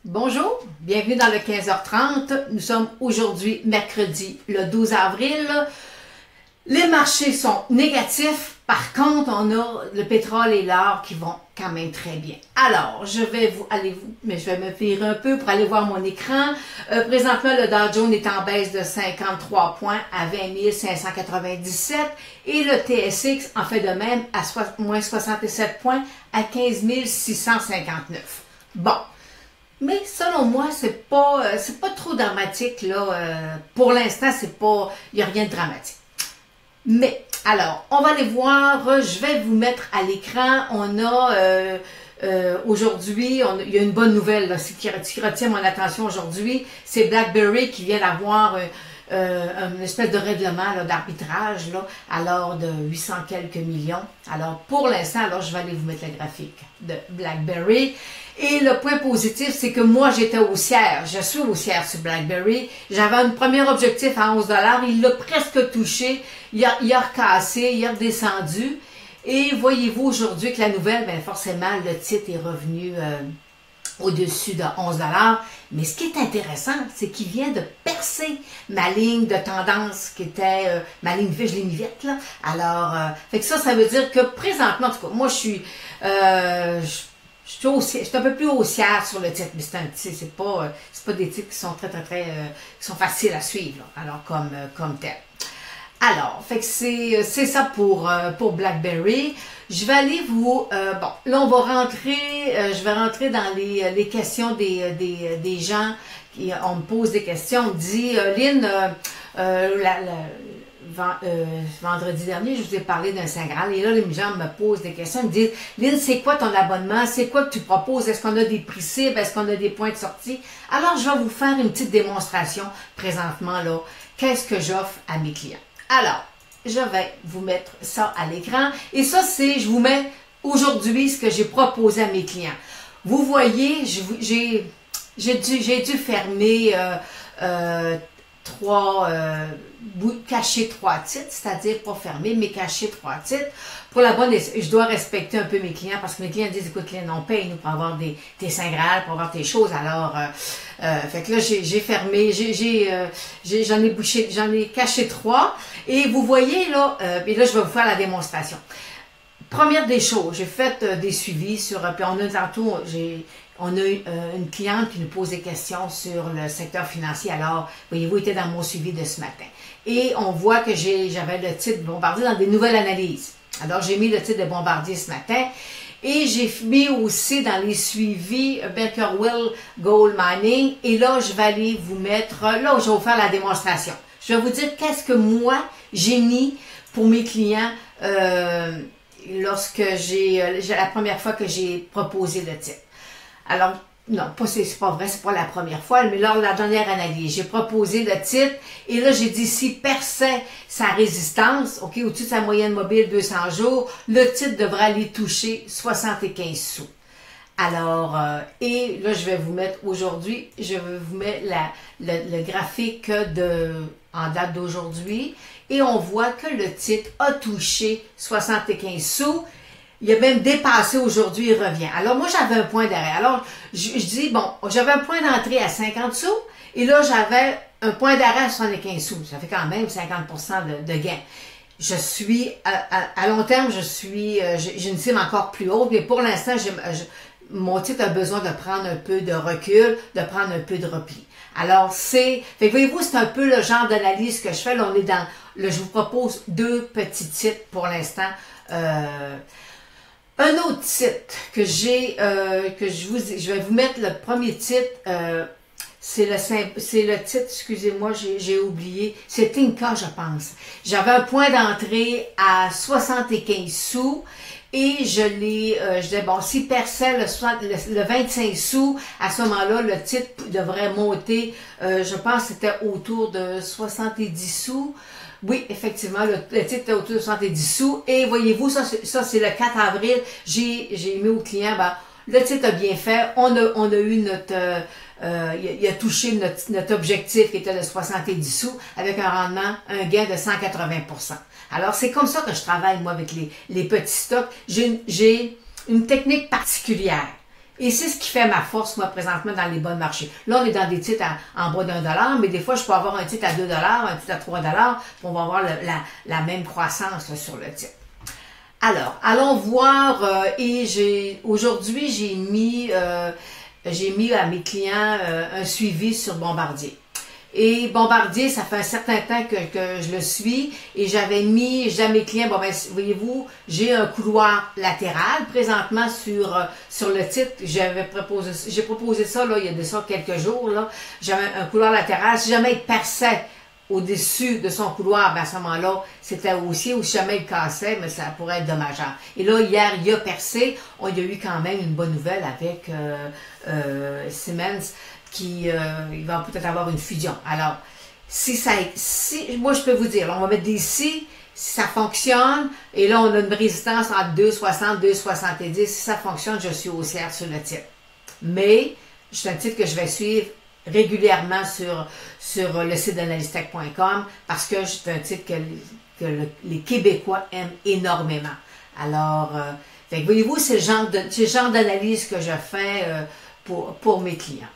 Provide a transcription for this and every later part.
Bonjour, bienvenue dans le 15h30. Nous sommes aujourd'hui mercredi le 12 avril. Les marchés sont négatifs. Par contre, on a le pétrole et l'or qui vont quand même très bien. Alors, je vais me virer un peu pour aller voir mon écran. Présentement, le Dow Jones est en baisse de 53 points à 20 597 et le TSX en fait de même à moins 67 points à 15 659. Bon. Mais selon moi, c'est pas trop dramatique là. Pour l'instant, il n'y a rien de dramatique. Mais alors, on va aller voir. Je vais vous mettre à l'écran. On a aujourd'hui, il y a une bonne nouvelle là, qui retient mon attention aujourd'hui. C'est BlackBerry qui vient d'avoir une espèce de règlement d'arbitrage alors de 800 quelques millions. Alors pour l'instant, je vais aller vous mettre le graphique de BlackBerry. Et le point positif, c'est que moi, j'étais haussière. Je suis haussière sur BlackBerry. J'avais un premier objectif à 11 $. Il l'a presque touché. Il a recassé, il a redescendu. Et voyez-vous aujourd'hui que la nouvelle, bien forcément, le titre est revenu au-dessus de 11 $. Mais ce qui est intéressant, c'est qu'il vient de percer ma ligne de tendance qui était ma ligne vue, je l'ai mis vite là. Alors, fait que ça veut dire que présentement, en tout cas, moi je suis un peu plus haussière sur le titre, mais c'est pas des titres qui sont qui sont faciles à suivre, là, alors comme tel. Alors, fait que c'est ça pour BlackBerry. Je vais aller bon, là on va rentrer, je vais rentrer dans les questions des gens on me pose des questions. On me dit, Lynn, vendredi dernier, je vous ai parlé d'un Saint Graal et là, les gens me posent des questions. Ils me disent, Lynn, c'est quoi ton abonnement? C'est quoi que tu proposes? Est-ce qu'on a des prix cibles? Est-ce qu'on a des points de sortie? Alors, je vais vous faire une petite démonstration présentement, là. Qu'est-ce que j'offre à mes clients? Alors, je vais vous mettre ça à l'écran. Et ça, je vous mets aujourd'hui ce que j'ai proposé à mes clients. Vous voyez, j'ai dû fermer cacher 3 titres, c'est-à-dire pas fermer, mais cacher 3 titres. Pour la bonne, je dois respecter un peu mes clients parce que mes clients disent, écoute, Lynn, on paye nous pour avoir tes Saint Graal, pour avoir tes choses. Alors, fait que là, j'ai fermé, j'en ai caché 3. Et vous voyez là, et là, je vais vous faire la démonstration. Première des choses, j'ai fait des suivis sur, puis on a une cliente qui nous pose des questions sur le secteur financier. Alors, voyez-vous, il était dans mon suivi de ce matin. Et on voit que j'avais le titre de Bombardier dans des nouvelles analyses. Alors, j'ai mis le titre de Bombardier ce matin. Et j'ai mis aussi dans les suivis Baker-Will Gold Mining. Et là, je vais aller vous mettre, là, je vais vous faire la démonstration. Je vais vous dire qu'est-ce que moi, j'ai mis pour mes clients lorsque la première fois que j'ai proposé le titre. Alors, non, c'est pas vrai, c'est pas la première fois, mais lors de la dernière analyse, j'ai proposé le titre et là, j'ai dit si perçait sa résistance, OK, au-dessus de sa moyenne mobile 200 jours, le titre devrait aller toucher 75 sous. Alors, et là, je vais vous mettre aujourd'hui, je vais vous mettre le graphique en date d'aujourd'hui et on voit que le titre a touché 75 sous. Il a même dépassé aujourd'hui, il revient. Alors, moi, j'avais un point d'arrêt. Alors, je dis, bon, j'avais un point d'entrée à 50 sous et là, j'avais un point d'arrêt à 75 sous. Ça fait quand même 50% de gain. Je suis, à long terme, j'ai une cible encore plus haute, mais pour l'instant, mon titre a besoin de prendre un peu de recul, de prendre un peu de repli. Alors, fait que voyez-vous, c'est un peu le genre d'analyse que je fais. Là, on est là, je vous propose 2 petits titres pour l'instant. Un autre titre que je vais vous mettre le premier titre, c'est le titre, excusez-moi, j'ai oublié, c'est Tinka, je pense. J'avais un point d'entrée à 75 sous et je disais, bon, si perçait le 25 sous, à ce moment-là, le titre devrait monter, je pense que c'était autour de 70 sous. Oui, effectivement, le titre était autour de 70 sous. Et voyez-vous, ça c'est le 4 avril. J'ai mis au client, le titre a bien fait. On a eu il a touché notre objectif qui était de 70 sous avec un gain de 180%. Alors, c'est comme ça que je travaille, moi, avec les petits stocks. J'ai une technique particulière. Et c'est ce qui fait ma force, moi, présentement, dans les bons marchés. Là, on est dans des titres en bas d'1 $, mais des fois, je peux avoir un titre à 2 $, un titre à 3 $, puis on va avoir la même croissance là, sur le titre. Alors, allons voir, aujourd'hui, j'ai mis à mes clients un suivi sur Bombardier. Et Bombardier, ça fait un certain temps que je le suis et j'avais mis à mes clients, bon ben, voyez-vous, j'ai un couloir latéral présentement sur le titre. J'ai proposé ça là, il y a de ça quelques jours, là. J'avais un couloir latéral. Si jamais il perçait au-dessus de son couloir, ben à ce moment-là, c'était haussier, ou si jamais il cassait, mais ça pourrait être dommageable. Et là, hier, il a percé. Il y a eu quand même une bonne nouvelle avec Siemens, il va peut-être avoir une fusion. Alors, moi je peux vous dire, là, on va mettre des si ça fonctionne, et là on a une résistance entre 2,60 2,70, si ça fonctionne, je suis haussière sur le titre. Mais, c'est un titre que je vais suivre régulièrement sur le site d'analystech.com parce que c'est un titre que les Québécois aiment énormément. Alors, voyez-vous, c'est le genre d'analyse que je fais pour mes clients.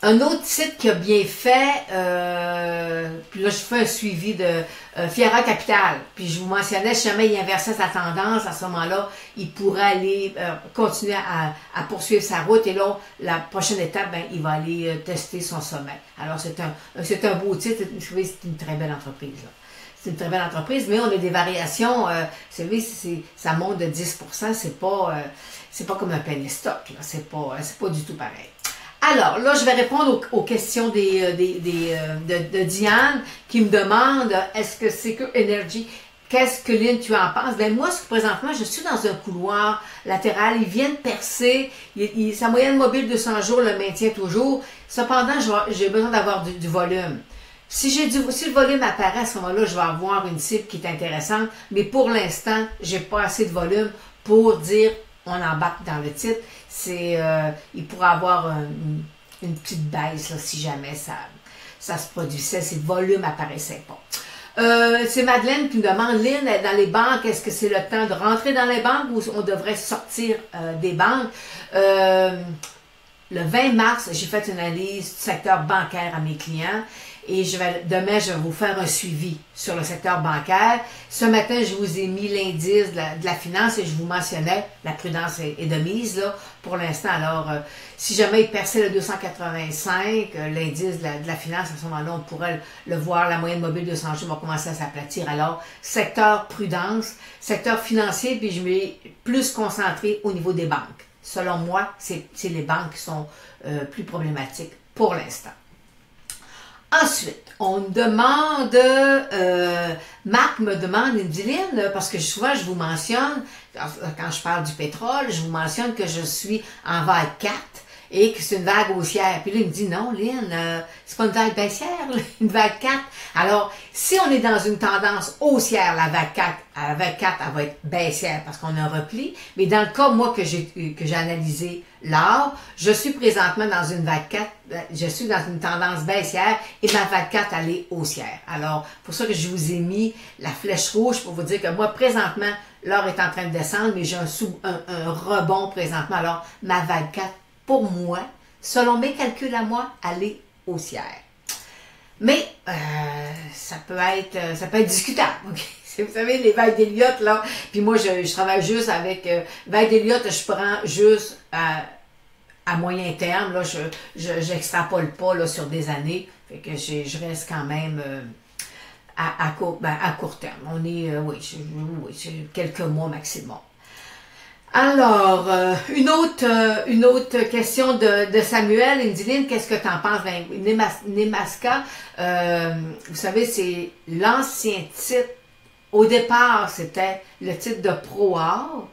Un autre titre qui a bien fait, puis là je fais un suivi de Fiera Capital, puis je vous mentionnais, si jamais il inversait sa tendance, à ce moment-là, il pourrait aller continuer à poursuivre sa route, et là, la prochaine étape, ben, il va aller tester son sommet. Alors c'est un beau titre, vous savez, c'est une très belle entreprise. C'est une très belle entreprise, mais on a des variations, vous savez, ça monte de 10%, c'est pas comme un penny stock, c'est pas du tout pareil. Alors, là, je vais répondre aux questions de Diane qui me demande est-ce que c'est que Energy, qu'est-ce que Lynn, tu en penses? Ben moi, présentement, je suis dans un couloir latéral, il vient de percer, sa moyenne mobile de 100 jours le maintient toujours, cependant, j'ai besoin d'avoir du volume. Si le volume apparaît à ce moment-là, je vais avoir une cible qui est intéressante, mais pour l'instant, j'ai pas assez de volume pour dire on embarque dans le titre. Il pourrait avoir une petite baisse là, si jamais ça se produisait, si le volume apparaissait pas. C'est Madeleine qui me demande, Lynn, dans les banques, est-ce que c'est le temps de rentrer dans les banques ou on devrait sortir des banques? Le 20 mars, j'ai fait une analyse du secteur bancaire à mes clients. Et demain, je vais vous faire un suivi sur le secteur bancaire. Ce matin, je vous ai mis l'indice de la finance et je vous mentionnais, la prudence est de mise là, pour l'instant. Alors, si jamais il perçait le 285, l'indice de la finance, à ce moment-là, on pourrait le voir, la moyenne mobile de 200 jours va commencer à s'aplatir. Alors, secteur prudence, secteur financier, puis je m'ai plus concentré au niveau des banques. Selon moi, c'est les banques qui sont plus problématiques pour l'instant. Ensuite, on me demande, Marc me demande, il me dit, Lynn, parce que souvent je vous mentionne, quand je parle du pétrole, je vous mentionne que je suis en vague 4 et que c'est une vague haussière. Puis là, il me dit, non, Lynn, c'est pas une vague baissière, une vague 4. Alors, si on est dans une tendance haussière, la vague 4, elle va être baissière parce qu'on a un repli. Mais dans le cas, moi, que j'ai analysé l'or, je suis présentement dans une vague 4, je suis dans une tendance baissière et ma vague 4, elle est haussière. Alors, pour ça que je vous ai mis la flèche rouge pour vous dire que moi, présentement, l'or est en train de descendre, mais j'ai un rebond présentement. Alors, ma vague 4, pour moi, selon mes calculs à moi, elle est haussière. Mais ça peut être discutable. Okay? Vous savez, les vagues d'Elliott, là, puis moi, je travaille juste avec vagues d'Elliott, je prends juste à moyen terme, là, je n'extrapole pas là, sur des années, fait que je reste quand même à court terme. On est, oui, quelques mois maximum. Alors, une autre question de Samuel. Il me dit, Lynn, qu'est-ce que tu en penses? Ben, Nemaska, vous savez, c'est l'ancien titre. Au départ, c'était le titre de ProOr.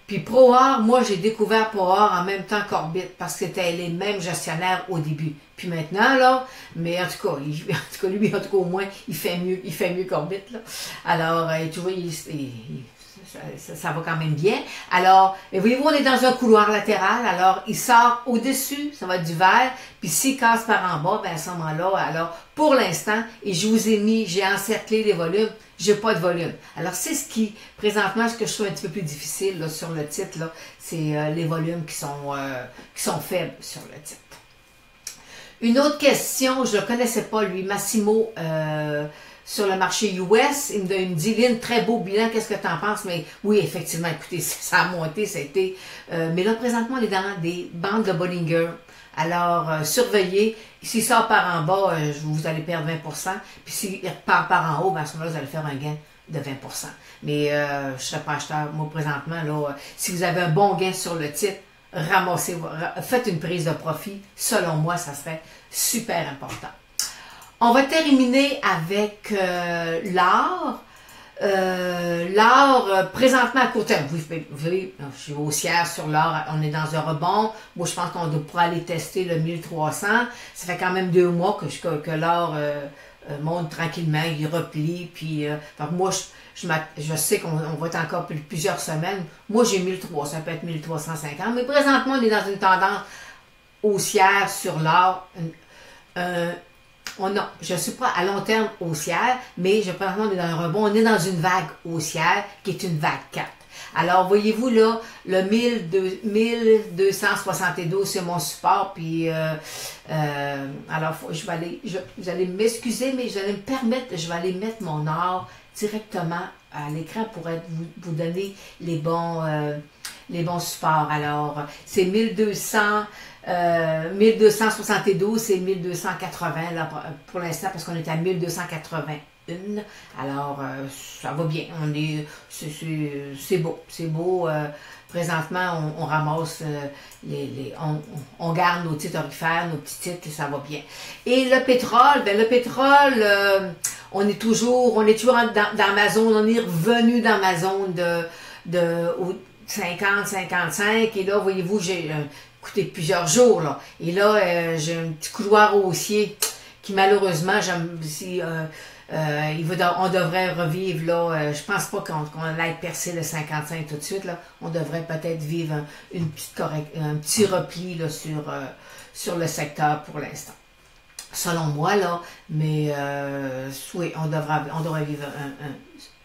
Puis ProOr, moi, j'ai découvert ProOr en même temps qu'Orbit parce que c'était les mêmes gestionnaires au début. Puis maintenant, là, mais en tout cas, lui, au moins, il fait mieux qu'Orbit, là. Alors, tu vois, ça va quand même bien. Alors, voyez-vous, on est dans un couloir latéral, alors il sort au-dessus, ça va être du vert, puis s'il casse par en bas, ben à ce moment-là, alors pour l'instant, et je vous ai mis, j'ai encerclé les volumes, j'ai pas de volume. Alors c'est ce qui, présentement, ce que je trouve un petit peu plus difficile là, sur le titre, là, c'est les volumes qui sont faibles sur le titre. Une autre question, je ne le connaissais pas lui, Massimo, sur le marché US, il me dit, Lynn, très beau bilan, qu'est-ce que tu en penses? Mais oui, effectivement, écoutez, ça a monté, ça a été... mais là, présentement, on est dans des bandes de Bollinger. Alors, surveillez. S'il sort par en bas, vous allez perdre 20%. Puis s'il repart par en haut, ben, à ce moment-là, vous allez faire un gain de 20%. Mais je ne serais pas acheteur, moi, présentement. Là, si vous avez un bon gain sur le titre, ramassez, faites une prise de profit. Selon moi, ça serait super important. On va terminer avec l'or. L'or, présentement à court terme, vous voyez, je suis haussière sur l'or, on est dans un rebond. Moi, je pense qu'on pourra aller tester le 1300. Ça fait quand même 2 mois que l'or monte tranquillement, il replie. Puis, moi, je sais qu'on va être encore plusieurs semaines. Moi, j'ai 1300, ça peut être 1350. Mais présentement, on est dans une tendance haussière sur l'or. Non, je ne suis pas à long terme haussière, mais je pense qu'on est dans un rebond. On est dans une vague haussière qui est une vague 4. Alors, voyez-vous là, le 1272, c'est mon support. Puis, alors, vous allez m'excuser, mais je vais me permettre, je vais aller mettre mon or directement à l'écran pour vous donner les bons supports. Alors, c'est 1272 et 1280 là, pour l'instant parce qu'on est à 1281. Alors, ça va bien. C'est beau. C'est beau. Présentement, on ramasse, on garde nos titres orifères, nos petits titres, et ça va bien. Et le pétrole, ben le pétrole, on est toujours dans ma zone, on est revenu dans ma zone de 50, 55, et là, voyez-vous, j'ai écoutez plusieurs jours, là, et là, j'ai un petit couloir haussier qui, malheureusement, on devrait revivre, là, je pense pas qu'on aille percer le 55 tout de suite, là, on devrait peut-être vivre un petit repli, là, sur le secteur pour l'instant. Selon moi, là, mais oui, on devrait vivre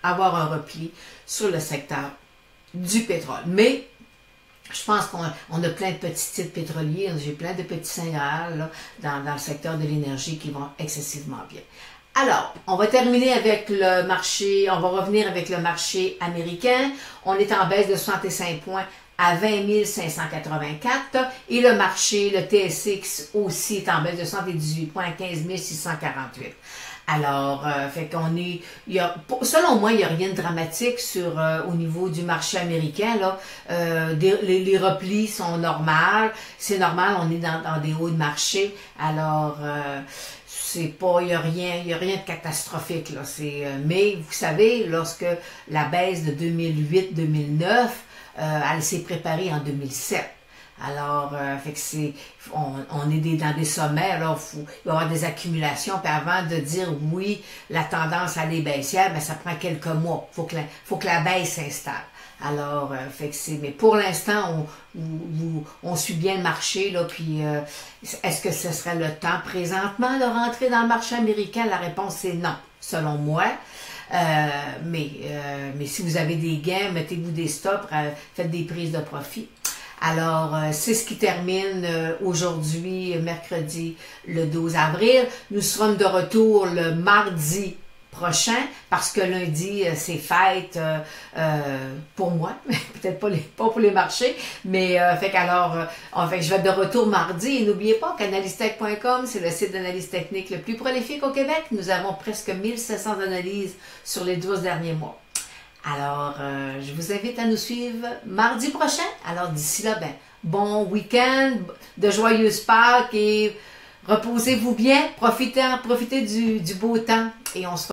avoir un repli sur le secteur du pétrole. Mais je pense qu'on a plein de petits titres pétroliers, j'ai plein de petits Saint-Graal dans le secteur de l'énergie qui vont excessivement bien. Alors, on va terminer avec le marché, on va revenir avec le marché américain. On est en baisse de 65 points à 20 584 et le marché, le TSX aussi est en baisse de 78 points à 15 648. Alors, fait qu'on est, selon moi, il n'y a rien de dramatique au niveau du marché américain, là. Les replis sont normaux, c'est normal, on est dans des hauts de marché, alors il n'y a rien de catastrophique, là. Mais vous savez, lorsque la baisse de 2008-2009, elle s'est préparée en 2007. Alors, fait que on est dans des sommets, alors il va y avoir des accumulations, puis avant de dire oui, la tendance à aller baissière, ben, ça prend quelques mois, faut que la baisse s'installe. Alors, fait que mais pour l'instant, on suit bien le marché, là, puis est-ce que ce serait le temps présentement de rentrer dans le marché américain? La réponse c'est non, selon moi. Mais si vous avez des gains, mettez-vous des stops, faites des prises de profit. Alors, c'est ce qui termine aujourd'hui, mercredi, le 12 avril. Nous serons de retour le mardi prochain, parce que lundi, c'est fête pour moi, peut-être pas pour les marchés, mais fait que je vais être de retour mardi. Et n'oubliez pas qu'analystech.com, c'est le site d'analyse technique le plus prolifique au Québec. Nous avons presque 1700 analyses sur les 12 derniers mois. Alors, je vous invite à nous suivre mardi prochain. Alors, d'ici là, ben, bon week-end, de joyeuses Pâques et reposez-vous bien, profitez du beau temps et on se